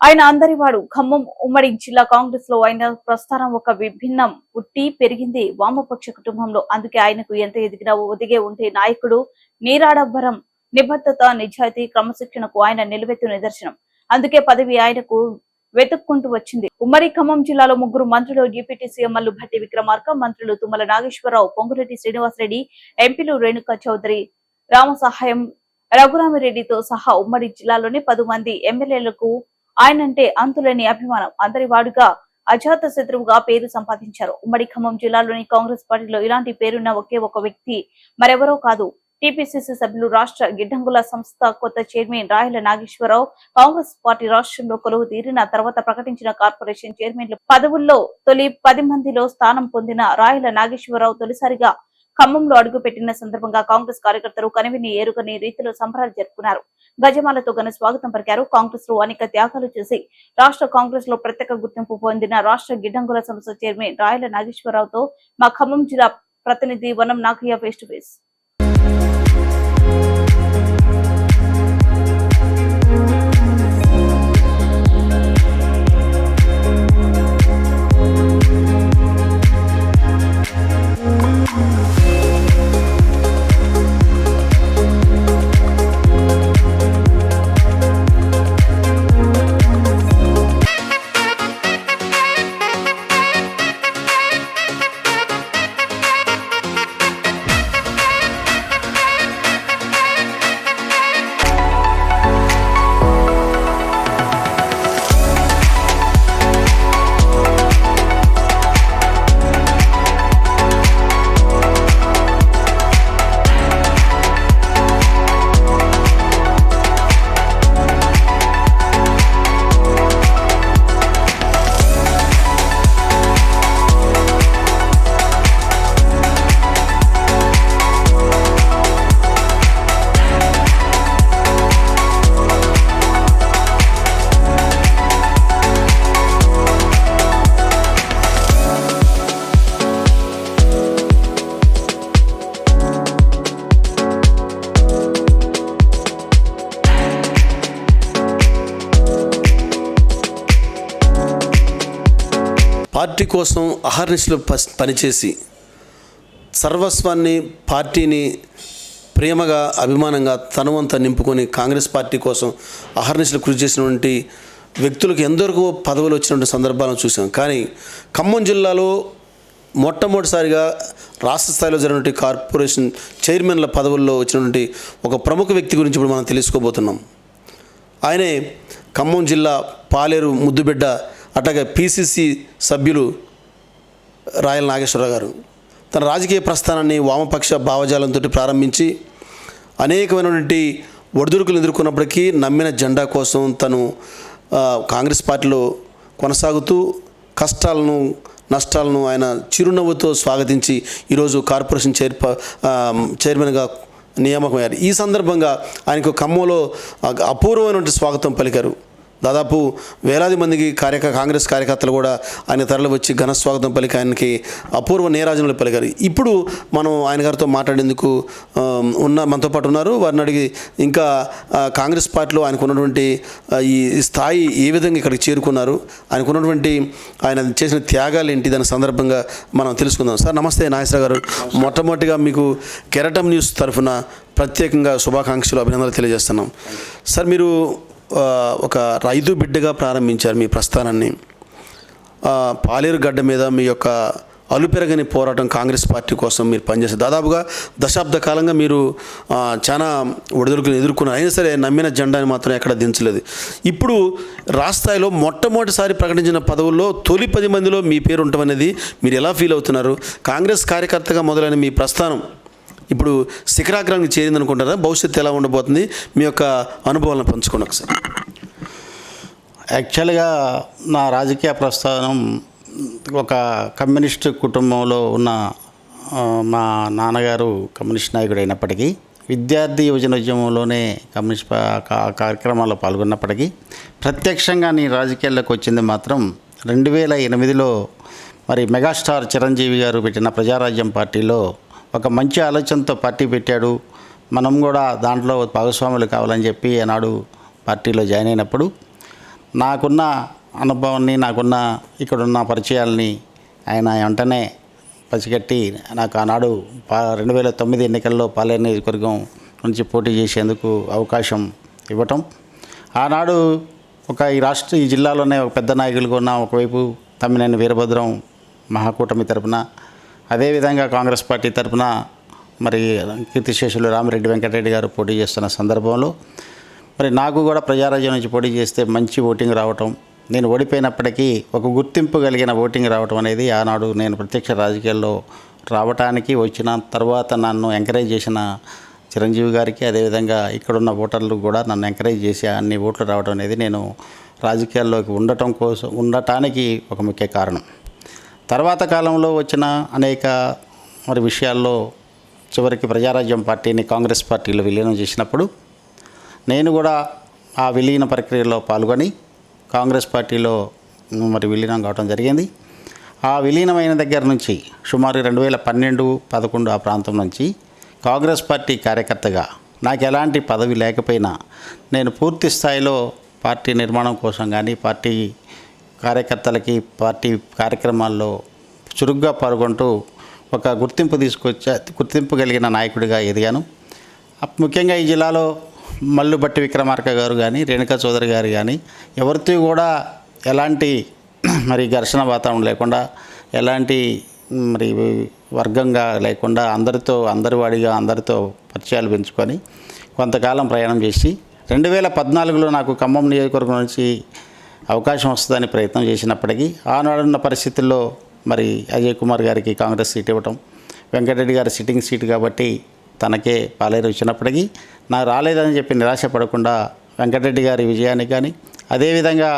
ఆయన అందరివాడు. ఖమ్మం ఉమ్మడి జిల్లా కాంగ్రెస్ లో ఆయన ప్రస్థానం ఒక విభిన్నం పుట్టి పెరిగింది వామపక్ష కుటుంబంలో. అందుకే ఆయనకు ఎంత ఎదిగినా ఒదిగే ఉంటే నాయకుడు నీరాడంబరం, నిబద్ధత, నిజాయితీ, క్రమశిక్షణకు ఆయన నిలువెత్తు నిదర్శనం. అందుకే పదవి ఆయనకు వెతుక్కుంటూ వచ్చింది. ఉమ్మడి ఖమ్మం జిల్లాలో ముగ్గురు మంత్రులు, డిప్యూటీ సీఎంలు భట్టి విక్రమార్క, మంత్రులు తుమ్మల నాగేశ్వరరావు, పొంగురెడ్డి శ్రీనివాసరెడ్డి, ఎంపీలు రేణుకా చౌదరి, రామసహాయం, రఘురామిరెడ్డితో సహా ఉమ్మడి జిల్లాలోని 10 మంది ఎమ్మెల్యేలకు ఆయనంటే అంతులేని అభిమానం. అందరి వాడుగా అజాత శత్రువుగా పేరు సంపాదించారు. ఉమ్మడి ఖమ్మం జిల్లాలోని కాంగ్రెస్ పార్టీలో ఇలాంటి పేరున్న ఒకే ఒక వ్యక్తి మరెవరో కాదు. టీపీసీసీ సభ్యులు, రాష్ట్ర గిడ్డంగుల సంస్థ కొత్త చైర్మన్ రాయల నాగేశ్వరరావు. కాంగ్రెస్ పార్టీ రాష్ట్రంలో కొలువు తీరిన తర్వాత ప్రకటించిన కార్పొరేషన్ చైర్మన్ల పదవుల్లో తొలి 10 మందిలో స్థానం పొందిన రాయల నాగేశ్వరరావు తొలిసారిగా ఖమ్మంలో అడుగుపెట్టిన సందర్భంగా కాంగ్రెస్ కార్యకర్తలు కనివిని ఏరుగని రీతిలో సంబరాలు జరుపుకున్నారు. గజమాలతో ఘన స్వాగతం పలికారు. కాంగ్రెస్ లో అనేక త్యాగాలు చేసి రాష్ట్ర కాంగ్రెస్ లో ప్రత్యేక గుర్తింపు పొందిన రాష్ట్ర గిడ్డంగుల సంస్థ చైర్మన్ రాయల నాగేశ్వరరావుతో మా ఖమ్మం జిల్లా ప్రతినిధి Vanam Nagaiah face to face. Party కోసం అహర్నిశలు పనిచేసి సర్వస్వాన్ని, పార్టీని ప్రేమగా, అభిమానంగా తనువంతా నింపుకొని కాంగ్రెస్ పార్టీ కోసం అహర్నిశలు కృషి చేసినటువంటి వ్యక్తులకు ఎందరికో పదవులు వచ్చినటువంటి సందర్భాలను చూసాం. కానీ ఖమ్మం జిల్లాలో మొట్టమొదటిసారిగా రాష్ట్ర స్థాయిలో జరిగినటువంటి కార్పొరేషన్ చైర్మన్ల పదవుల్లో వచ్చినటువంటి ఒక ప్రముఖ వ్యక్తి గురించి ఇప్పుడు మనం తెలుసుకోబోతున్నాం. ఆయనే ఖమ్మం జిల్లా పాలేరు ముద్దుబిడ్డ, అట్లాగే పీసీసీ సభ్యులు రాయల నాగేశ్వరరావు గారు. తన రాజకీయ ప్రస్థానాన్ని వామపక్ష భావజాలంతో ప్రారంభించి అనేకమైనటువంటి ఒడిదుడుకులు ఎదుర్కొన్నప్పటికీ నమ్మిన జెండా కోసం తను కాంగ్రెస్ పార్టీలో కొనసాగుతూ కష్టాలను, నష్టాలను ఆయన చిరునవ్వుతో స్వాగతించి ఈరోజు కార్పొరేషన్ చైర్మన్గా నియామకమయ్యారు. ఈ సందర్భంగా ఆయనకు ఖమ్మంలో అపూర్వమైనటువంటి స్వాగతం పలికారు. దాదాపు వేలాది మందికి కాంగ్రెస్ కార్యకర్తలు కూడా ఆయన తరలి వచ్చి ఘన స్వాగతం పలికి ఆయనకి అపూర్వ నీరాజనలు పలికారు. ఇప్పుడు మనం ఆయన గారితో మాట్లాడేందుకు మనతో పాటు ఉన్నారు. వారిని అడిగి ఇంకా కాంగ్రెస్ పార్టీలో ఆయనకు ఉన్నటువంటి ఈ స్థాయి ఏ విధంగా ఇక్కడికి చేరుకున్నారు, ఆయనకు ఉన్నటువంటి ఆయన చేసిన త్యాగాలు ఏంటి, దాని సందర్భంగా మనం తెలుసుకుందాం. సార్ నమస్తే నాగేశ్వరరావు గారు. మొట్టమొదటిగా మీకు కెరటం న్యూస్ తరఫున ప్రత్యేకంగా శుభాకాంక్షలు, అభినందనలు తెలియజేస్తున్నాం. సార్ మీరు ఒక రైతు బిడ్డగా ప్రారంభించారు మీ ప్రస్థానాన్ని. పాలేరు గడ్డ మీద మీ యొక్క అలుపెరగని పోరాటం కాంగ్రెస్ పార్టీ కోసం మీరు పనిచేశారు. దాదాపుగా దశాబ్ద కాలంగా మీరు చాలా ఒడిదుడుకులు ఎదుర్కొన్నారు. అయినా సరే నమ్మిన జెండాని మాత్రం ఎక్కడ దించలేదు. ఇప్పుడు రాష్ట్రాయిలో మొట్టమొదటిసారి ప్రకటించిన పదవుల్లో తొలి 10 మందిలో మీ పేరు ఉండటం అనేది మీరు ఎలా ఫీల్ అవుతున్నారు? కాంగ్రెస్ కార్యకర్తగా మొదలైన మీ ప్రస్థానం ఇప్పుడు శిఖరాగ్రానికి చేరిందనుకుంటారా? భవిష్యత్తు ఎలా ఉండబోతుంది? మీ యొక్క అనుభవాలను పంచుకోండి ఒకసారి. యాక్చువల్గా నా రాజకీయ ప్రస్థానం ఒక కమ్యూనిస్ట్ కుటుంబంలో ఉన్న మా నాన్నగారు కమ్యూనిస్ట్ నాయకుడు అయినప్పటికీ, విద్యార్థి యువజన ఉద్యమంలోనే కమ్యూనిస్ట్ కార్యక్రమాల్లో పాల్గొన్నప్పటికీ ప్రత్యక్షంగా నేను రాజకీయాల్లోకి వచ్చింది మాత్రం 2008లో మరి మెగాస్టార్ చిరంజీవి గారు పెట్టిన ప్రజారాజ్యం పార్టీలో ఒక మంచి ఆలోచనతో పార్టీ పెట్టాడు. మనం కూడా దాంట్లో భాగస్వాములు కావాలని చెప్పి ఆనాడు పార్టీలో జాయిన్ అయినప్పుడు నాకున్న అనుభవాన్ని, నాకున్న ఇక్కడున్న పరిచయాల్ని ఆయన వెంటనే పసిగట్టి నాకు ఆనాడు 2009 ఎన్నికల్లో పాలేరు నియోజకవర్గం నుంచి పోటీ చేసేందుకు అవకాశం ఇవ్వటం. ఆనాడు ఈ జిల్లాలోనే ఒక పెద్ద నాయకులుగా ఉన్న ఒకవైపు తమ్మినేని వీరభద్రం మహాకూటమి తరపున, అదేవిధంగా కాంగ్రెస్ పార్టీ తరపున మరి కీర్తిశేషులు రామిరెడ్డి వెంకటరెడ్డి గారు పోటీ చేస్తున్న సందర్భంలో మరి నాకు కూడా ప్రజారాజ్యం నుంచి పోటీ చేస్తే మంచి ఓటింగ్ రావటం, నేను ఓడిపోయినప్పటికీ ఒక గుర్తింపు కలిగిన ఓటింగ్ రావటం అనేది ఆనాడు నేను ప్రత్యక్ష రాజకీయాల్లో రావటానికి వచ్చిన తర్వాత నన్ను ఎంకరేజ్ చేసిన చిరంజీవి గారికి, అదేవిధంగా ఇక్కడున్న ఓటర్లు కూడా నన్ను ఎంకరేజ్ చేసి అన్ని ఓట్లు రావడం అనేది నేను రాజకీయాల్లోకి ఉండటానికి ఒక ముఖ్య కారణం. తర్వాత కాలంలో వచ్చిన అనేక మరి విషయాల్లో చివరికి ప్రజారాజ్యం పార్టీని కాంగ్రెస్ పార్టీలో విలీనం చేసినప్పుడు నేను కూడా ఆ విలీన ప్రక్రియలో పాల్గొని కాంగ్రెస్ పార్టీలో మరి విలీనం కావడం జరిగింది. ఆ విలీనమైన దగ్గర నుంచి సుమారు 2012-11 ఆ ప్రాంతం నుంచి కాంగ్రెస్ పార్టీ కార్యకర్తగా నాకు ఎలాంటి పదవి లేకపోయినా నేను పూర్తి స్థాయిలో పార్టీ నిర్మాణం కోసం కానీ పార్టీ కార్యకర్తలకి పార్టీ కార్యక్రమాల్లో చురుగ్గా పాల్గొంటూ ఒక గుర్తింపు కలిగిన నాయకుడిగా ఎదిగాను. ముఖ్యంగా ఈ జిల్లాలో మల్లుబట్టి విక్రమార్క గారు కానీ, రేణుకా చౌదరి గారు కానీ ఎవరితో కూడా ఎలాంటి మరి ఘర్షణ వాతావరణం లేకుండా, ఎలాంటి మరి వర్గంగా లేకుండా అందరితో పరిచయాలు పెంచుకొని కొంతకాలం ప్రయాణం చేసి 2014లో నాకు ఖమ్మం నియోజకవర్గం నుంచి అవకాశం వస్తుందని ప్రయత్నం చేసినప్పటికీ ఆనాడున్న పరిస్థితుల్లో మరి అజయ్ కుమార్ గారికి కాంగ్రెస్ సీట్ ఇవ్వటం, వెంకటరెడ్డి గారి సిట్టింగ్ సీట్ కాబట్టి తనకే పాలేరు వచ్చినప్పటికీ నాకు రాలేదని చెప్పి నిరాశపడకుండా వెంకటరెడ్డి గారి విజయానికి కానీ, అదేవిధంగా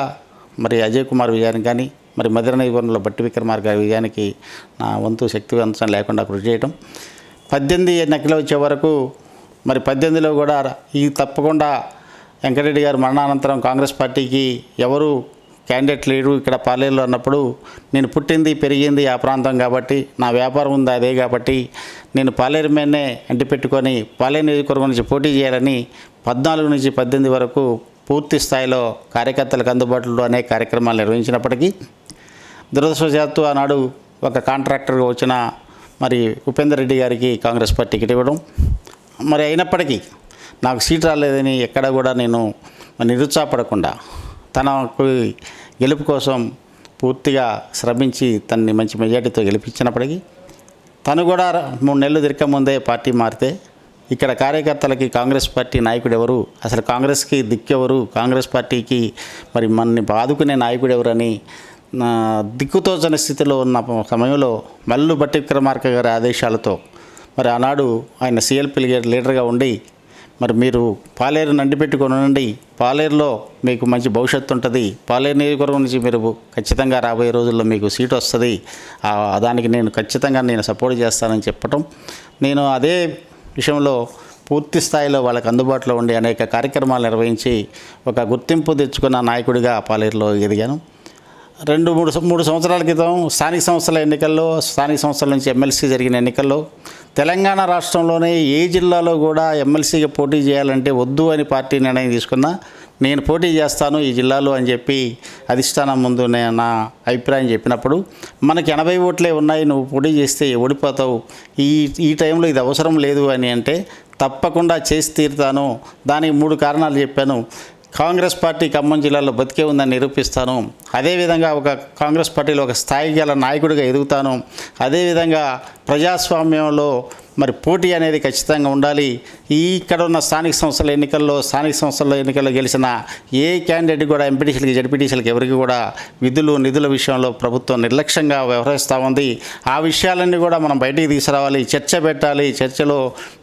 మరి అజయ్ కుమార్ విజయానికి కానీ, మరి మధుర నియోజకవర్గంలో బట్టి విక్రమార్క గారి విజయానికి నా వంతు శక్తివంతం లేకుండా కృషి చేయటం. 18 ఎన్నికలు వచ్చే వరకు మరి 18లో కూడా తప్పకుండా వెంకటరెడ్డి గారు మరణానంతరం కాంగ్రెస్ పార్టీకి ఎవరు క్యాండిడేట్ లేడు ఇక్కడ పాలేరులో అన్నప్పుడు నేను పుట్టింది పెరిగింది ఆ ప్రాంతం కాబట్టి, నా వ్యాపారం ఉంది అదే కాబట్టి నేను పాలేరు మీదనే అంటిపెట్టుకొని పాలేరు నియోజకవర్గం నుంచి పోటీ చేయాలని 14 నుంచి 18 వరకు పూర్తి స్థాయిలో కార్యకర్తలకు అందుబాటులో అనేక కార్యక్రమాలు నిర్వహించినప్పటికీ దురదృష్టవశాత్తు ఆనాడు ఒక కాంట్రాక్టర్గా వచ్చిన మరి ఉపేందర్ రెడ్డి గారికి కాంగ్రెస్ పార్టీ టికెట్ ఇవ్వడం, మరి అయినప్పటికీ నాకు సీట్ రాలేదని ఎక్కడ కూడా నేను నిరుత్సాహపడకుండా తనకు గెలుపు కోసం పూర్తిగా శ్రమించి తనని మంచి మెజార్టీతో గెలిపించినప్పటికీ తను కూడా 3 నెలలు తిరగకముందే పార్టీ మారితే ఇక్కడ కార్యకర్తలకి కాంగ్రెస్ పార్టీ నాయకుడు ఎవరు, అసలు కాంగ్రెస్కి దిక్కెవరు, కాంగ్రెస్ పార్టీకి మరి మనని ఆదుకునే నాయకుడు ఎవరని దిక్కుతోచని స్థితిలో ఉన్న సమయంలో మల్లు బట్టి విక్రమార్క గారి ఆదేశాలతో మరి ఆనాడు ఆయన సిఎల్పి లీడర్గా ఉండి మరి మీరు పాలేరు నండిపెట్టుకొని ఉండండి, పాలేరులో మీకు మంచి భవిష్యత్తు ఉంటుంది, పాలేరు నియోజకవర్గం నుంచి మీరు ఖచ్చితంగా రాబోయే రోజుల్లో మీకు సీటు వస్తుంది, దానికి నేను ఖచ్చితంగా సపోర్ట్ చేస్తానని చెప్పటం, నేను అదే విషయంలో పూర్తి స్థాయిలో వాళ్ళకి అందుబాటులో ఉండి అనేక కార్యక్రమాలు నిర్వహించి ఒక గుర్తింపు తెచ్చుకున్న నాయకుడిగా పాలేరులో ఎదిగాను. 2-3 సంవత్సరాల క్రితం స్థానిక సంస్థల నుంచి ఎమ్మెల్సీ జరిగిన ఎన్నికల్లో తెలంగాణ రాష్ట్రంలోనే ఏ జిల్లాలో కూడా ఎమ్మెల్సీగా పోటీ చేయాలంటే వద్దు అని పార్టీ నిర్ణయం తీసుకున్నా నేను పోటీ చేస్తాను ఈ జిల్లాలో అని చెప్పి అధిష్టానం ముందు నా అభిప్రాయం చెప్పినప్పుడు మనకి 80 ఓట్లే ఉన్నాయి, నువ్వు పోటీ చేస్తే ఓడిపోతావు, ఈ టైంలో ఇది అవసరం లేదు అని అంటే తప్పకుండా చేసి తీరుతాను. దానికి 3 కారణాలు చెప్పాను. కాంగ్రెస్ పార్టీ ఖమ్మం జిల్లాలో బతికే ఉందని నిరూపిస్తాను, అదేవిధంగా ఒక కాంగ్రెస్ పార్టీలో ఒక స్థాయి గల నాయకుడిగా ఎదుగుతాను, అదేవిధంగా ప్రజాస్వామ్యంలో మరి పోటీ అనేది ఖచ్చితంగా ఉండాలి. ఇక్కడ ఉన్న స్థానిక సంస్థల ఎన్నికల్లో గెలిచిన ఏ క్యాండిడేట్ కూడా ఎంపీటీసీలకి జడ్పీటీసీలకి ఎవరికి కూడా నిధుల విషయంలో ప్రభుత్వం నిర్లక్ష్యంగా వ్యవహరిస్తూ ఉంది. ఆ విషయాలన్నీ కూడా మనం బయటికి తీసుకురావాలి, చర్చ పెట్టాలి, చర్చలో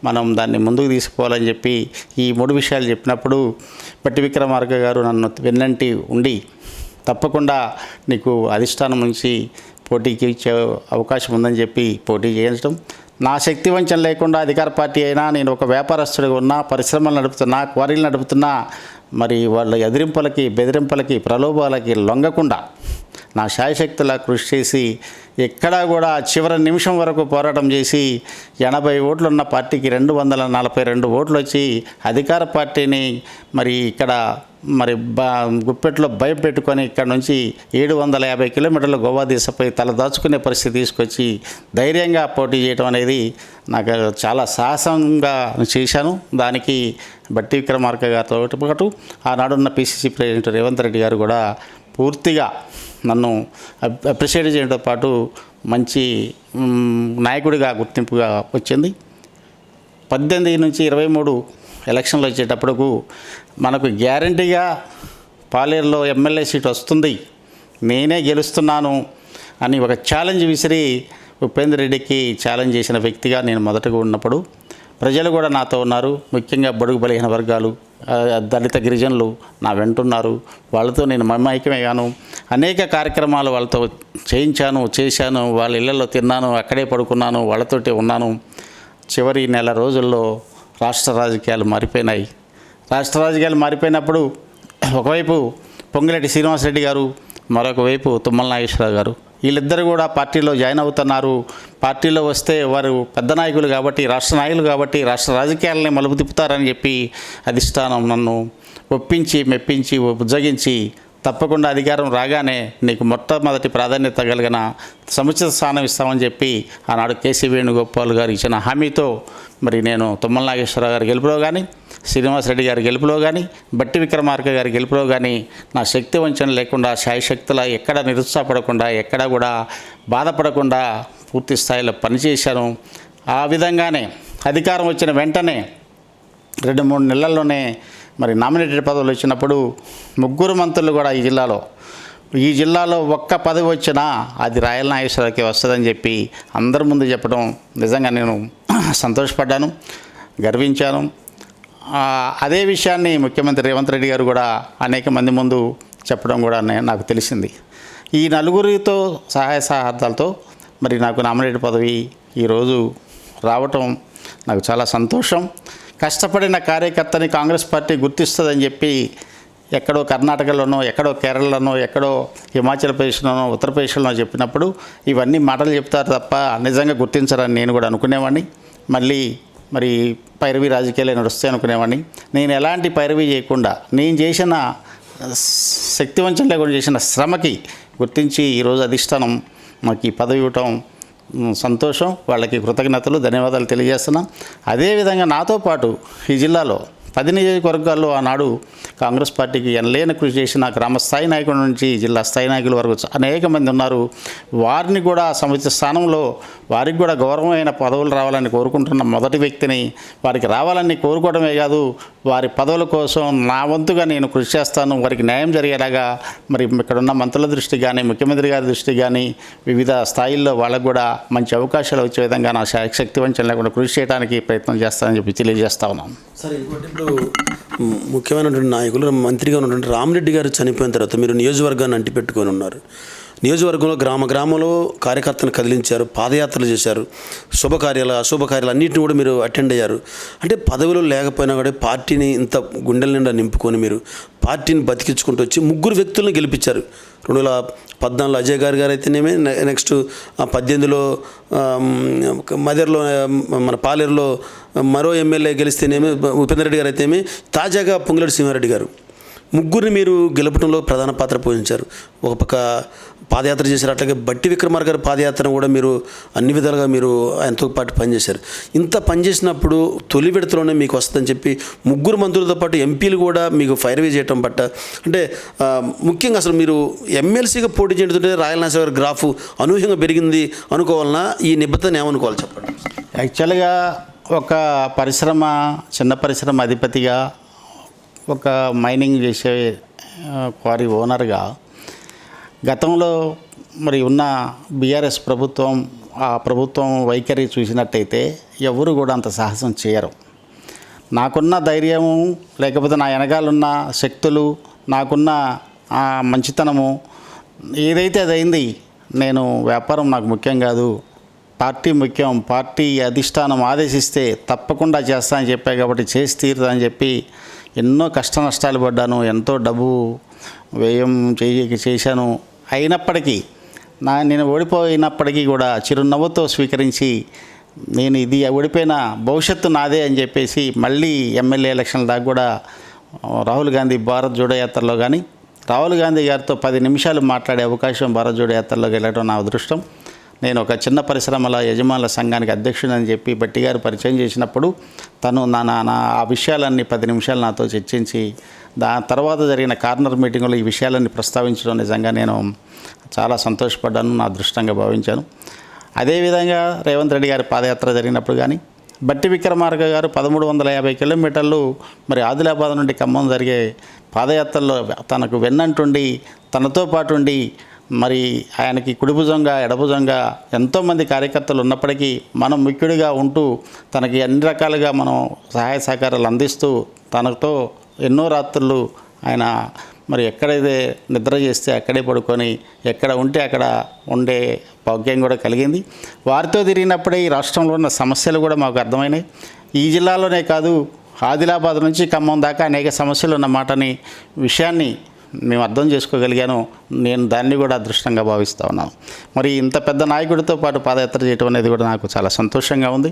మనం దాన్ని ముందుకు తీసుకోవాలని చెప్పి ఈ 3 విషయాలు చెప్పినప్పుడు బట్టి విక్రమార్క గారు నన్ను వెన్నంటి ఉండి తప్పకుండా నీకు అధిష్టానం నుంచి పోటీకి ఇచ్చే అవకాశం ఉందని చెప్పి పోటీ చేయించడం, నా శక్తి వంచన లేకుండా అధికార పార్టీ అయినా నేను ఒక వ్యాపారస్తుడిగా ఉన్నా, పరిశ్రమలు నడుపుతున్నా, క్వారీలు నడుపుతున్నా, మరి వాళ్ళ ఎదిరింపులకి బెదిరింపులకి ప్రలోభాలకి లొంగకుండా నా శాయశక్తులా కృషి చేసి ఎక్కడా కూడా చివరి నిమిషం వరకు పోరాటం చేసి 80 ఓట్లున్న పార్టీకి 242 ఓట్లు వచ్చి అధికార పార్టీని మరి ఇక్కడ మరి గుప్పెట్లో భయపెట్టుకొని ఇక్కడ నుంచి 750 కిలోమీటర్ల గోవా దిశపై తలదాచుకునే పరిస్థితి తీసుకొచ్చి ధైర్యంగా పోటీ చేయడం అనేది నాకు చాలా సాహసంగా చేశాను. దానికి బట్టి విక్రమార్క గారితో పాటు ఆనాడున్న పిసిసి ప్రెసిడెంట్ రేవంత్ రెడ్డి గారు కూడా పూర్తిగా నన్ను అప్రిషియేట్ చేయడంతో పాటు మంచి నాయకుడిగా గుర్తింపుగా వచ్చింది. 18 నుంచి 23 ఎలక్షన్లు వచ్చేటప్పటికు మనకు గ్యారంటీగా పాలేరులో ఎమ్మెల్యే సీట్ వస్తుంది, నేనే గెలుస్తున్నాను అని ఒక ఛాలెంజ్ విసిరి ఉపేందర్ రెడ్డికి ఛాలెంజ్ చేసిన వ్యక్తిగా నేను మొదటగా ఉన్నప్పుడు ప్రజలు కూడా నాతో ఉన్నారు. ముఖ్యంగా బడుగు బలహీన వర్గాలు, దళిత గిరిజనులు నా వెంటున్నారు. వాళ్ళతో నేను మమైక్యమయ్యాను. అనేక కార్యక్రమాలు వాళ్ళతో చేశాను. వాళ్ళ ఇళ్లలో తిన్నాను, అక్కడే పడుకున్నాను, వాళ్ళతోటే ఉన్నాను. చివరి నెల రోజుల్లో రాష్ట్ర రాజకీయాలు మారిపోయినాయి. రాష్ట్ర రాజకీయాలు మారిపోయినప్పుడు ఒకవైపు పొంగిరెడ్డి శ్రీనివాసరెడ్డి గారు, మరొక వైపు తుమ్మల నాగేశ్వరరావు గారు, వీళ్ళిద్దరు కూడా పార్టీలో జాయిన్ అవుతున్నారు. పార్టీలో వస్తే వారు పెద్ద నాయకులు కాబట్టి, రాష్ట్ర నాయకులు కాబట్టి రాష్ట్ర రాజకీయాలని మలుపు తిప్పుతారని చెప్పి అధిష్టానం నన్ను ఒప్పించి మెప్పించి బుజ్జగించి తప్పకుండా అధికారం రాగానే నీకు మొట్టమొదటి ప్రాధాన్యత కలిగిన సముచిత స్థానం ఇస్తామని చెప్పి ఆనాడు కేసీ వేణుగోపాల్ గారు ఇచ్చిన హామీతో మరి నేను తుమ్మల నాగేశ్వరరావు గారి గెలుపులో కానీ, శ్రీనివాసరెడ్డి గారి గెలుపులో కానీ, బట్టి విక్రమార్క గారి గెలుపులో కానీ నా శక్తి వంచన లేకుండా, శాయశక్తుల ఎక్కడ నిరుత్సాహపడకుండా, ఎక్కడ కూడా బాధపడకుండా పూర్తి స్థాయిలో పనిచేశాను. ఆ విధంగానే అధికారం వచ్చిన వెంటనే 2-3 నెలల్లోనే మరి నామినేటెడ్ పదవులు వచ్చినప్పుడు 3 మంత్రులు కూడా ఈ జిల్లాలో ఒక్క పదవి వచ్చినా అది రాయల నాగేశ్వరరావుకి వస్తుందని చెప్పి అందరి ముందు చెప్పడం నిజంగా నేను సంతోషపడ్డాను, గర్వించాను. అదే విషయాన్ని ముఖ్యమంత్రి రేవంత్ రెడ్డి గారు కూడా అనేక మంది ముందు చెప్పడం కూడా నాకు తెలిసింది. ఈ నలుగురితో సహాయ సహకారాలతో మరి నాకు నామినేటెడ్ పదవి ఈరోజు రావటం నాకు చాలా సంతోషం. కష్టపడిన కార్యకర్తని కాంగ్రెస్ పార్టీ గుర్తిస్తుందని చెప్పి ఎక్కడో కర్ణాటకలోనో, ఎక్కడో కేరళలోనో, ఎక్కడో హిమాచల్ ప్రదేశ్లోనో, ఉత్తరప్రదేశ్లోనో చెప్పినప్పుడు ఇవన్నీ మాటలు చెప్తారు తప్ప నిజంగా గుర్తించరని నేను కూడా అనుకునేవాడిని. మళ్ళీ మరి పైరవి రాజకీయాలు నడుస్తాయి అనుకునేవాడిని. నేను ఎలాంటి పైరవి చేయకుండా నేను చేసిన శక్తివంచం లేకుండా చేసిన శ్రమకి గుర్తించి ఈరోజు అధిష్టానం మాకు ఈ పదవి ఇవ్వటం సంతోషం. వాళ్ళకి కృతజ్ఞతలు, ధన్యవాదాలు తెలియజేస్తున్నాం. అదేవిధంగా నాతో పాటు ఈ జిల్లాలో 10 నియోజకవర్గాల్లో ఆనాడు కాంగ్రెస్ పార్టీకి ఎనలేని కృషి చేసిన గ్రామ స్థాయి నాయకుల నుంచి జిల్లా స్థాయి నాయకుల వరకు అనేక మంది ఉన్నారు. వారిని కూడా సముచిత స్థానంలో వారికి కూడా గౌరవమైన పదవులు రావాలని కోరుకుంటున్న మొదటి వ్యక్తిని. వారికి రావాలని కోరుకోవడమే కాదు, వారి పదవుల కోసం నా వంతుగా నేను కృషి చేస్తాను. వారికి న్యాయం జరిగేలాగా మరి ఇక్కడున్న మంత్రుల దృష్టి కానీ, ముఖ్యమంత్రి గారి దృష్టి కానీ, వివిధ స్థాయిల్లో వాళ్ళకు కూడా మంచి అవకాశాలు వచ్చే విధంగా నా శక్తి వంచన లేకుండా కృషి చేయడానికి ప్రయత్నం చేస్తానని చెప్పి తెలియజేస్తా ఉన్నాను. సరే, ఇంకోటి ఇప్పుడు ముఖ్యమైనటువంటి నాయకులు మంత్రిగా ఉన్నటువంటి రామరెడ్డి గారు చనిపోయిన తర్వాత మీరు నియోజకవర్గాన్ని అంటిపెట్టుకొని ఉన్నారు. నియోజకవర్గంలో గ్రామంలో కార్యకర్తలను కదిలించారు, పాదయాత్రలు చేశారు, శుభకార్యాలు అశుభకార్యాలు అన్నింటినీ కూడా మీరు అటెండ్ అయ్యారు. అంటే పదవులు లేకపోయినా కూడా పార్టీని ఇంత గుండెల నిండా నింపుకొని మీరు పార్టీని బతికించుకుంటూ వచ్చి 3 వ్యక్తులను గెలిపించారు. 2014 అజయ్ గారు అయితేనేమి, నెక్స్ట్ 18లో మదర్లో మన పాలేరులో మరో ఎమ్మెల్యే గెలిస్తేనేమి ఉపేందర్ రెడ్డి గారు అయితేనేమి, తాజాగా పొంగిరెడ్డి సింహారెడ్డి గారు, 3 మీరు గెలపడంలో ప్రధాన పాత్ర పోషించారు. ఒక పక్క పాదయాత్ర చేశారు, అట్లాగే బట్టి విక్రమార్క గారి పాదయాత్రను కూడా మీరు అన్ని విధాలుగా మీరు ఆయనతో పాటు పనిచేశారు. ఇంత పనిచేసినప్పుడు తొలి విడతలోనే మీకు వస్తుందని చెప్పి 3 మంత్రులతో పాటు ఎంపీలు కూడా మీకు ఫైర్వే చేయటం పట్ట అంటే ముఖ్యంగా అసలు మీరు ఎమ్మెల్సీగా పోటీ చేస్తుంటే రాయల నాగేశ్వర గారి గ్రాఫ్ అనూహ్యంగా పెరిగింది అనుకోవాలన్నా ఈ నిబద్ధతను ఏమనుకోవాలి చెప్పండి. యాక్చువల్గా ఒక పరిశ్రమ, చిన్న పరిశ్రమ అధిపతిగా, ఒక మైనింగ్ చేసే క్వారీ ఓనర్గా గతంలో మరి ఉన్న బీఆర్ఎస్ ప్రభుత్వం, ఆ ప్రభుత్వం వైఖరి చూసినట్టయితే ఎవరు కూడా అంత సాహసం చేయరు. నాకున్న ధైర్యము, లేకపోతే నా వెనకాలన్న శక్తులు, నాకున్న మంచితనము ఏదైతే అదైంది. నేను వ్యాపారం నాకు ముఖ్యం కాదు, పార్టీ ముఖ్యం, పార్టీ అధిష్టానం ఆదేశిస్తే తప్పకుండా చేస్తానని చెప్పా కాబట్టి చేసి తీరుతానని చెప్పి ఎన్నో కష్ట నష్టాలు పడ్డాను, ఎంతో డబ్బు వ్యయం చేశాను. అయినప్పటికీ నేను ఓడిపోయినప్పటికీ కూడా చిరునవ్వుతో స్వీకరించి నేను ఇది ఓడిపోయిన భవిష్యత్తు నాదే అని చెప్పేసి మళ్ళీ ఎమ్మెల్యే ఎలక్షన్ల దాకా కూడా రాహుల్ గాంధీ భారత్ జోడో యాత్రలో కానీ రాహుల్ గాంధీ గారితో 10 నిమిషాలు మాట్లాడే అవకాశం భారత్ జోడో యాత్రలోకి వెళ్ళడం నా అదృష్టం. నేను ఒక చిన్న పరిశ్రమల యజమానుల సంఘానికి అధ్యక్షుడని చెప్పి బట్టి గారు పరిచయం చేసినప్పుడు తను నా ఆ విషయాలన్నీ 10 నిమిషాలు నాతో చర్చించి దాని తర్వాత జరిగిన కార్నర్ మీటింగ్లో ఈ విషయాలన్నీ ప్రస్తావించడం నిజంగా నేను చాలా సంతోషపడ్డాను, నా అదృష్టంగా భావించాను. అదేవిధంగా రేవంత్ రెడ్డి గారి పాదయాత్ర జరిగినప్పుడు కానీ బట్టి విక్రమార్క గారు 1350 కిలోమీటర్లు మరి ఆదిలాబాద్ నుండి ఖమ్మం జరిగే పాదయాత్రలో తనకు వెన్నంటుండి తనతో పాటు ఉండి మరి ఆయనకి కుడిభుజంగా ఎడభుజంగా ఎంతోమంది కార్యకర్తలు ఉన్నప్పటికీ మనం ముఖ్యుడిగా ఉంటూ తనకి అన్ని రకాలుగా మనం సహాయ సహకారాలు అందిస్తూ తనతో ఎన్నో రాత్రులు ఆయన మరి ఎక్కడైతే నిద్ర చేస్తే అక్కడే పడుకొని ఎక్కడ ఉంటే అక్కడ ఉండే భాగ్యం కూడా కలిగింది. వారితో తిరిగినప్పుడే ఈ రాష్ట్రంలో ఉన్న సమస్యలు కూడా మాకు అర్థమైనాయి. ఈ జిల్లాలోనే కాదు ఆదిలాబాద్ నుంచి ఖమ్మం దాకా అనేక సమస్యలు ఉన్న విషయాన్ని మేము అర్థం చేసుకోగలిగాను. నేను దాన్ని కూడా అదృష్టంగా భావిస్తూ ఉన్నాను. మరి ఇంత పెద్ద నాయకుడితో పాటు పాదయాత్ర చేయడం అనేది కూడా నాకు చాలా సంతోషంగా ఉంది.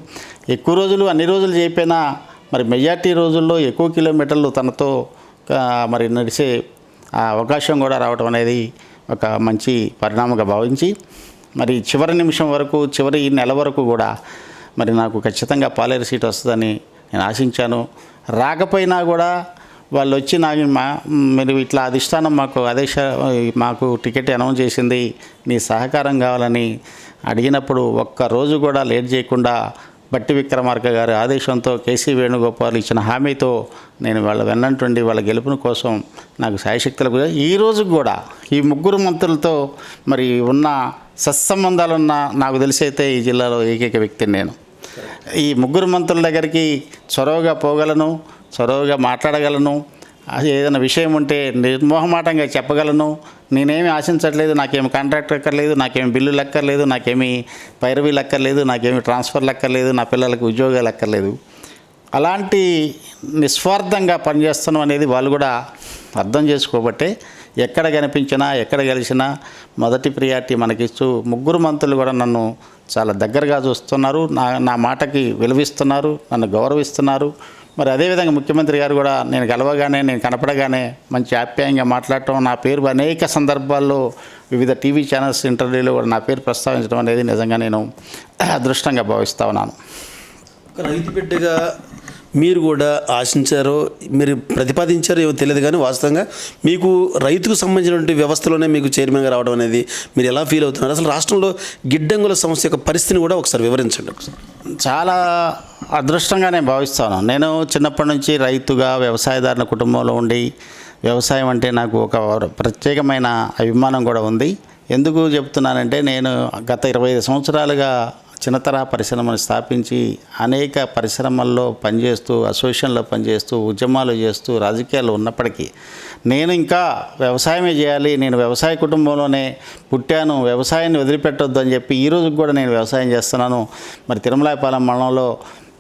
ఎక్కువ రోజులు అన్ని రోజులు చేయకపోయినా మరి మెజార్టీ రోజుల్లో ఎక్కువ కిలోమీటర్లు తనతో మరి నడిచే అవకాశం కూడా రావడం అనేది ఒక మంచి పరిణామంగా భావించి మరి చివరి నిమిషం వరకు చివరి నెల వరకు కూడా మరి నాకు ఖచ్చితంగా పాలేరు సీట్ వస్తుందని నేను ఆశించాను. రాకపోయినా కూడా వాళ్ళు వచ్చి నాకు మీరు ఇట్లా అధిష్టానం మాకు టికెట్ అనౌన్స్ చేసింది, నీ సహకారం కావాలని అడిగినప్పుడు ఒక్కరోజు కూడా లేట్ చేయకుండా బట్టి విక్రమార్క గారి ఆదేశంతో కేసీ వేణుగోపాల్ ఇచ్చిన హామీతో నేను వాళ్ళ వెన్నంటుండి వాళ్ళ గెలుపుని కోసం నాకు శాయశక్తులకు ఈ రోజు కూడా ఈ ముగ్గురు మంత్రులతో మరి ఉన్న సత్సంబంధాలున్న నాకు తెలిసైతే ఈ జిల్లాలో ఏకైక వ్యక్తిని నేను. ఈ ముగ్గురు మంత్రుల దగ్గరికి చొరవగా పోగలను, చొరవగా మాట్లాడగలను, ఏదైనా విషయం ఉంటే నిర్మోహమాటంగా చెప్పగలను. నేనేమి ఆశించట్లేదు, నాకేమి కాంట్రాక్ట్ లెక్కర్లేదు, నాకేమి బిల్లు లెక్కర్లేదు, నాకేమి పైరవీ లెక్కర్లేదు, నాకేమి ట్రాన్స్ఫర్ లెక్కర్లేదు, నా పిల్లలకు ఉద్యోగాలు లెక్కర్లేదు. అలాంటి నిస్వార్థంగా పనిచేస్తున్నాం అనేది వాళ్ళు కూడా అర్థం చేసుకోబట్టే ఎక్కడ కనిపించినా ఎక్కడ కలిసినా మొదటి ప్రియారిటీ మనకిస్తూ ముగ్గురు మంత్రులు కూడా నన్ను చాలా దగ్గరగా చూస్తున్నారు, నా మాటకి విలువిస్తున్నారు, నన్ను గౌరవిస్తున్నారు. మరి అదేవిధంగా ముఖ్యమంత్రి గారు కూడా నేను గెలవగానే నేను కనపడగానే మంచి ఆప్యాయంగా మాట్లాడటం, నా పేరు అనేక సందర్భాల్లో వివిధ టీవీ ఛానల్స్ ఇంటర్వ్యూలో కూడా నా పేరు ప్రస్తావించడం అనేది నిజంగా నేను అదృష్టంగా భావిస్తూ ఉన్నాను. రైతు బిడ్డగా మీరు కూడా ఆశించారో మీరు ప్రతిపాదించారో ఏమో తెలియదు, కానీ వాస్తవంగా మీకు రైతుకు సంబంధించినటువంటి వ్యవస్థలోనే మీకు చైర్మన్గా రావడం అనేది మీరు ఎలా ఫీల్ అవుతున్నారు? అసలు రాష్ట్రంలో గిడ్డంగుల సమస్య యొక్క పరిస్థితిని కూడా ఒకసారి వివరించండి. చాలా అదృష్టంగానే భావిస్తాను. నేను చిన్నప్పటి నుంచి రైతుగా వ్యవసాయదారుల కుటుంబంలో ఉండి వ్యవసాయం అంటే నాకు ఒక ప్రత్యేకమైన అభిమానం కూడా ఉంది. ఎందుకు చెప్తున్నానంటే నేను గత 25 సంవత్సరాలుగా చిన్నతరహా పరిశ్రమను స్థాపించి అనేక పరిశ్రమల్లో పనిచేస్తూ, అసోసియేషన్లో పనిచేస్తూ, ఉద్యమాలు చేస్తూ, రాజకీయాల్లో ఉన్నప్పటికీ నేను ఇంకా వ్యవసాయమే చేయాలి, నేను వ్యవసాయ కుటుంబంలోనే పుట్టాను, వ్యవసాయాన్ని వదిలిపెట్టొద్దు అని చెప్పి ఈరోజు కూడా నేను వ్యవసాయం చేస్తున్నాను. మరి తిరుమలాయపాలెం మండలంలో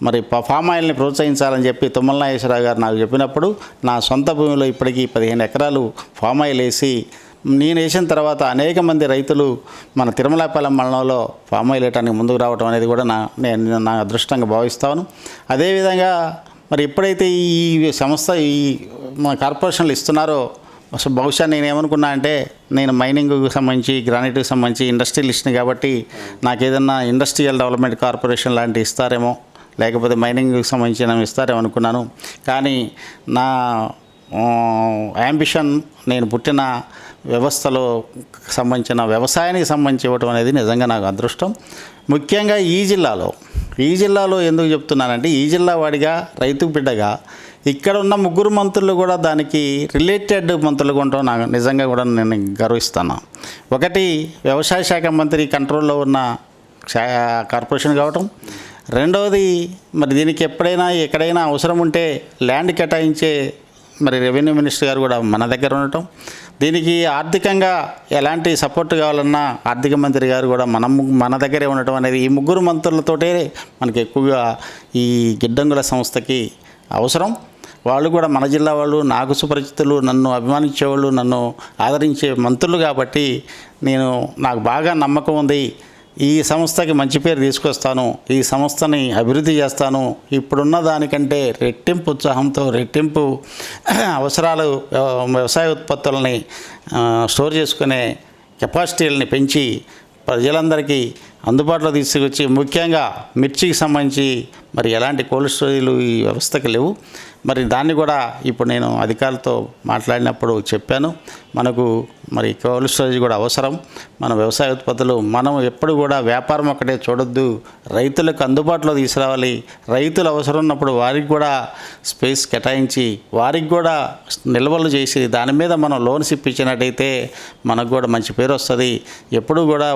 మరి ఫామ్ ఆయిల్ని ప్రోత్సహించాలని చెప్పి తుమ్మల నాగేశ్వరరావు గారు నాకు చెప్పినప్పుడు నా సొంత భూమిలో ఇప్పటికీ 15 ఎకరాలు ఫామ్ ఆయిల్ వేసి నేను వేసిన తర్వాత అనేక మంది రైతులు మన తిరుమలాయపాలెం మండలంలో ఫామ్ ఆయిల్ వేయడానికి ముందుకు రావడం అనేది కూడా నేను నా అదృష్టంగా భావిస్తాను. అదేవిధంగా మరి ఎప్పుడైతే ఈ సంస్థ ఈ మన కార్పొరేషన్లు ఇస్తున్నారో అసలు బహుశా నేను ఏమనుకున్నా అంటే నేను మైనింగ్కి సంబంధించి గ్రానైట్కి సంబంధించి ఇండస్ట్రియలిస్ట్ని కాబట్టి నాకు ఏదన్నా ఇండస్ట్రియల్ డెవలప్మెంట్ కార్పొరేషన్ లాంటివి ఇస్తారేమో, లేకపోతే మైనింగ్కి సంబంధించిన ఇస్తారేమో అనుకున్నాను. కానీ నా యాంబిషన్ నేను పుట్టిన వ్యవస్థలో సంబంధించిన వ్యవసాయానికి సంబంధించి ఇవ్వటం అనేది నిజంగా నాకు అదృష్టం. ముఖ్యంగా ఈ జిల్లాలో ఎందుకు చెప్తున్నానంటే ఈ జిల్లా వాడిగా రైతు బిడ్డగా ఇక్కడ ఉన్న ముగ్గురు మంత్రులు కూడా దానికి రిలేటెడ్ మంత్రులు ఉండటం నాకు నిజంగా కూడా నేను గర్విస్తాను. ఒకటి వ్యవసాయ శాఖ మంత్రి కంట్రోల్లో ఉన్న కార్పొరేషన్ కావటం, రెండవది మరి దీనికి ఎక్కడైనా అవసరం ఉంటే ల్యాండ్ కేటాయించే మరి రెవెన్యూ మినిస్టర్ గారు కూడా మన దగ్గర ఉండటం, దీనికి ఆర్థికంగా ఎలాంటి సపోర్ట్ కావాలన్నా ఆర్థిక మంత్రి గారు కూడా మన దగ్గరే ఉండటం అనేది ఈ ముగ్గురు మంత్రులతోటే మనకి ఎక్కువగా ఈ గిడ్డంగుల సంస్థకి అవసరం. వాళ్ళు కూడా మన జిల్లా వాళ్ళు, నాకు సుపరిచితులు, నన్ను అభిమానించేవాళ్ళు, నన్ను ఆదరించే మంత్రులు కాబట్టి నాకు బాగా నమ్మకం ఉంది. ఈ సంస్థకి మంచి పేరు తీసుకొస్తాను, ఈ సంస్థని అభివృద్ధి చేస్తాను. ఇప్పుడున్న దానికంటే రెట్టింపు ఉత్సాహంతో, రెట్టింపు అవసరాలు, వ్యవసాయ ఉత్పత్తులని స్టోర్ చేసుకునే కెపాసిటీలని పెంచి ప్రజలందరికీ అందుబాటులో తీసుకొచ్చి, ముఖ్యంగా మిర్చికి సంబంధించి మరి ఎలాంటి కోల్డ్ స్టోరేజీలు ఈ వ్యవస్థకి లేవు. మరి దాన్ని కూడా ఇప్పుడు నేను అధికారులతో మాట్లాడినప్పుడు చెప్పాను. మనకు మరి కోల్డ్ స్టోరేజ్ కూడా అవసరం. మన వ్యవసాయ ఉత్పత్తులు మనం ఎప్పుడు కూడా వ్యాపారం ఒక్కటే చూడొద్దు, రైతులకు అందుబాటులో తీసుకురావాలి. రైతులు అవసరం ఉన్నప్పుడు వారికి కూడా స్పేస్ కేటాయించి, వారికి కూడా నిల్వలు చేసి దాని మీద మనం లోన్స్ ఇప్పించినట్టయితే మనకు కూడా మంచి పేరు వస్తుంది. ఎప్పుడు కూడా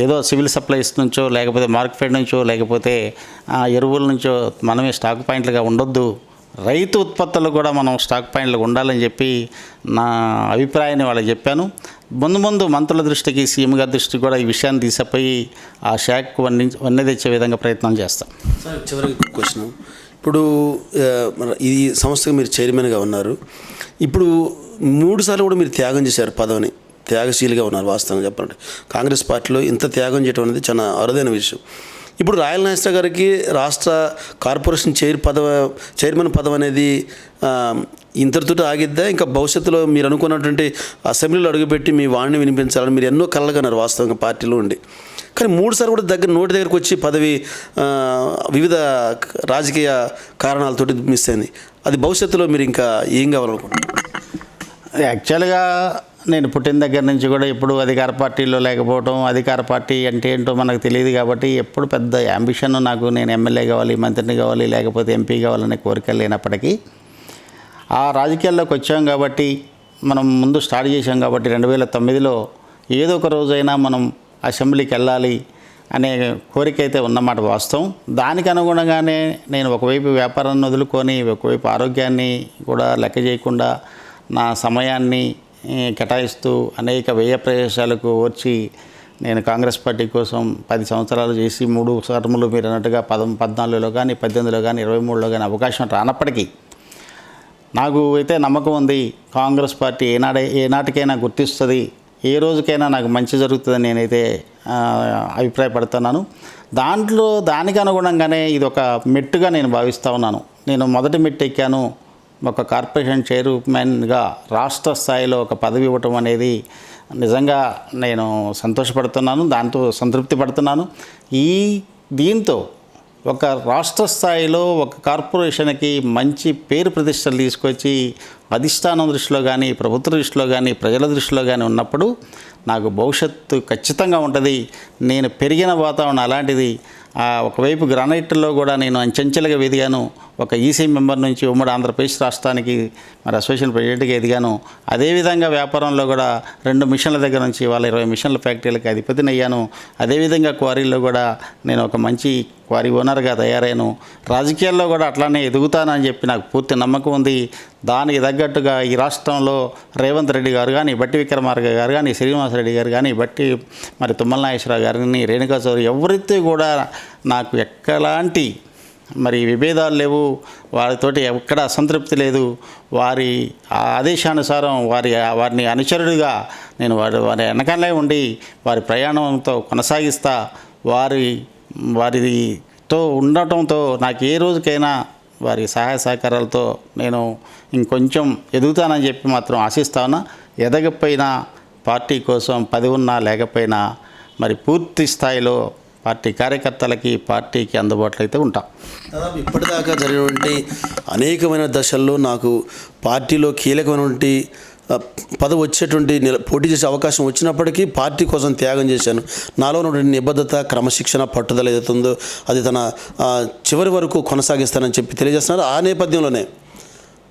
ఏదో సివిల్ సప్లైస్ నుంచో, లేకపోతే మార్కెట్ నుంచో, లేకపోతే ఎరువుల నుంచో మనమే స్టాక్ పాయింట్లుగా ఉండొద్దు. రైతు ఉత్పత్తులు కూడా మనం స్టాక్ పాయింట్లు ఉండాలని చెప్పి నా అభిప్రాయాన్ని వాళ్ళకి చెప్పాను. ముందు మంత్రుల దృష్టికి, సీఎం గారి దృష్టికి కూడా ఈ విషయాన్ని తీసుకుపోయి ఆ శాఖకు వన్నె తెచ్చే విధంగా ప్రయత్నం చేస్తాం. సార్, చివరికి క్వశ్చన్. ఇప్పుడు ఈ సంస్థకు మీరు చైర్మన్గా ఉన్నారు. ఇప్పుడు 3 సార్లు కూడా మీరు త్యాగం చేశారు పదవిని. త్యాగశీలిగా ఉన్నారు వాస్తవంగా చెప్పాలంటే. కాంగ్రెస్ పార్టీలో ఇంత త్యాగం చేయడం అనేది చాలా అరుదైన విషయం. ఇప్పుడు రాయల నాగేశ్వరరావు గారికి రాష్ట్ర కార్పొరేషన్ చైర్మన్ పదవి అనేది ఇంతటితో ఆగిద్దా? ఇంకా భవిష్యత్తులో మీరు అనుకున్నటువంటి అసెంబ్లీలో అడుగుపెట్టి మీ వాణ్ణి వినిపించాలని మీరు ఎన్నో కళ్ళగన్నారు వాస్తవంగా పార్టీలో ఉండి. కానీ 3 సార్లు కూడా నోటి దగ్గరకు వచ్చి పదవి వివిధ రాజకీయ కారణాలతోటి మిస్ అయింది. అది భవిష్యత్తులో మీరు ఇంకా ఏం కావాలనుకుంటున్నారు? యాక్చువల్గా నేను పుట్టిన దగ్గర నుంచి కూడా ఎప్పుడు అధికార పార్టీలో లేకపోవడం, అధికార పార్టీ అంటే ఏంటో మనకు తెలియదు కాబట్టి ఎప్పుడు పెద్ద యాంబిషన్ నాకు, నేను ఎమ్మెల్యే కావాలి, మంత్రిని కావాలి, లేకపోతే ఎంపీ కావాలనే కోరికలు లేనప్పటికీ ఆ రాజకీయాల్లోకి వచ్చాం కాబట్టి, మనం ముందు స్టార్ట్ చేసాం కాబట్టి 2009లో ఏదో ఒక రోజైనా మనం అసెంబ్లీకి వెళ్ళాలి అనే కోరిక అయితే ఉన్నమాట వాస్తవం. దానికి అనుగుణంగానే నేను ఒకవైపు వ్యాపారాన్ని వదులుకొని, ఒకవైపు ఆరోగ్యాన్ని కూడా లెక్క చేయకుండా నా సమయాన్ని కేటాయిస్తూ అనేక వ్యయ ప్రదేశాలకు వచ్చి నేను కాంగ్రెస్ పార్టీ కోసం 10 సంవత్సరాలు చేసి 3 టర్ములు మీరు అన్నట్టుగా 14లో కానీ, 18లో కానీ, 23లో కానీ అవకాశం రానప్పటికీ నాకు అయితే నమ్మకం ఉంది. కాంగ్రెస్ పార్టీ ఏనాటికైనా గుర్తిస్తుంది, ఏ రోజుకైనా నాకు మంచి జరుగుతుందని నేనైతే అభిప్రాయపడుతున్నాను. దానికి అనుగుణంగానే ఇది ఒక మెట్టుగా నేను భావిస్తూ ఉన్నాను. నేను మొదటి మెట్టు ఎక్కాను. ఒక కార్పొరేషన్ చైర్మన్గా రాష్ట్ర స్థాయిలో ఒక పదవి ఇవ్వటం అనేది నిజంగా నేను సంతోషపడుతున్నాను, దాంతో సంతృప్తి పడుతున్నాను. దీంతో ఒక రాష్ట్ర స్థాయిలో ఒక కార్పొరేషన్కి మంచి పేరు ప్రతిష్టలు తీసుకొచ్చి అధిష్టానం దృష్టిలో కానీ, ప్రభుత్వ దృష్టిలో కానీ, ప్రజల దృష్టిలో కానీ ఉన్నప్పుడు నాకు భవిష్యత్తు ఖచ్చితంగా ఉంటుంది. నేను పెరిగిన వాతావరణం అలాంటిది. ఒకవైపు గ్రానైట్లో కూడా నేను అంచెంచెలుగా ఎదిగాను. ఒక ఈసీ మెంబర్ నుంచి ఉమ్మడి ఆంధ్రప్రదేశ్ రాష్ట్రానికి మరి అసోసియేషన్ ప్రెసిడెంట్గా ఎదిగాను. అదేవిధంగా వ్యాపారంలో కూడా 2 మిషన్ల దగ్గర నుంచి వాళ్ళ 20 మిషన్ల ఫ్యాక్టరీలకు అధిపతిని అయ్యాను. అదేవిధంగా క్వారీల్లో కూడా నేను ఒక మంచి క్వారీ ఓనర్గా తయారాను. రాజకీయాల్లో కూడా అట్లానే ఎదుగుతానని చెప్పి నాకు పూర్తి నమ్మకం ఉంది. దానికి తగ్గట్టుగా ఈ రాష్ట్రంలో రేవంత్ రెడ్డి గారు కానీ, బట్టి విక్రమార్క గారు కానీ, శ్రీనివాసరెడ్డి గారు కానీ, మరి తుమ్మల నాగేశ్వరరావు గారిని, రేణుకా చౌదరి ఎవరైతే కూడా నాకు ఎక్కలాంటి మరి విభేదాలు లేవు, వారితోటి ఎక్కడ అసంతృప్తి లేదు. వారి ఆదేశానుసారం వారిని అనుచరుడిగా నేను వారి వెనకాలే ఉండి వారి ప్రయాణంతో కొనసాగిస్తా. వారితో ఉండటంతో నాకు ఏ రోజుకైనా వారి సహాయ సహకారాలతో నేను ఇంకొంచెం ఎదుగుతానని చెప్పి మాత్రం ఆశిస్తాను. ఎదగకపోయినా పార్టీ కోసం పదవి ఉన్నా లేకపోయినా మరి పూర్తి స్థాయిలో పార్టీ కార్యకర్తలకి, పార్టీకి అందుబాటులో అయితే ఉంటాం. దాదాపు ఇప్పటిదాకా జరిగినటువంటి అనేకమైన దశల్లో నాకు పార్టీలో కీలకమైనటువంటి పదవి వచ్చేటువంటి పోటీ చేసే అవకాశం వచ్చినప్పటికీ పార్టీ కోసం త్యాగం చేశాను. నాలో ఉన్నటువంటి నిబద్ధత, క్రమశిక్షణ, పట్టుదల ఏదైతుందో అది తన చివరి వరకు కొనసాగిస్తానని చెప్పి తెలియజేస్తున్నారు. ఆ నేపథ్యంలోనే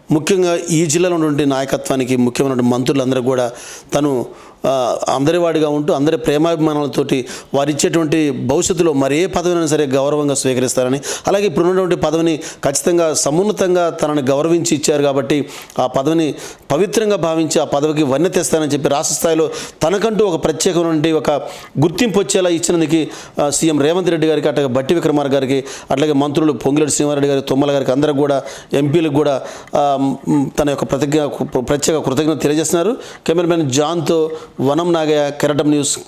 ముఖ్యంగా ఈ జిల్లాలో ఉన్నటువంటి నాయకత్వానికి, ముఖ్యమైనటువంటి మంత్రులందరూ కూడా తను అందరివాడిగా ఉంటూ అందరి ప్రేమాభిమానాలతోటి వారు ఇచ్చేటువంటి భవిష్యత్తులో మరి ఏ పదవినైనా సరే గౌరవంగా స్వీకరిస్తారని, అలాగే ఇప్పుడు ఉన్నటువంటి పదవిని ఖచ్చితంగా సమున్నతంగా తనని గౌరవించి ఇచ్చారు కాబట్టి ఆ పదవిని పవిత్రంగా భావించి ఆ పదవికి వన్నె తెస్తానని చెప్పి రాష్ట్ర స్థాయిలో తనకంటూ ఒక ప్రత్యేకమైన ఒక గుర్తింపు వచ్చేలా ఇచ్చినందుకు సీఎం రేవంత్ రెడ్డి గారికి, అట్లాగే బట్టి విక్రమార్క గారికి, అట్లాగే మంత్రులు పొంగులేటి శ్రీనివాసరెడ్డి గారికి, తుమ్మల గారికి, అందరికి కూడా, ఎంపీలకు కూడా తన యొక్క ప్రత్యేక కృతజ్ఞత తెలియజేస్తున్నారు. కెమెరామెన్ జాన్తో వనం నాగయ్య, కెరటం న్యూస్.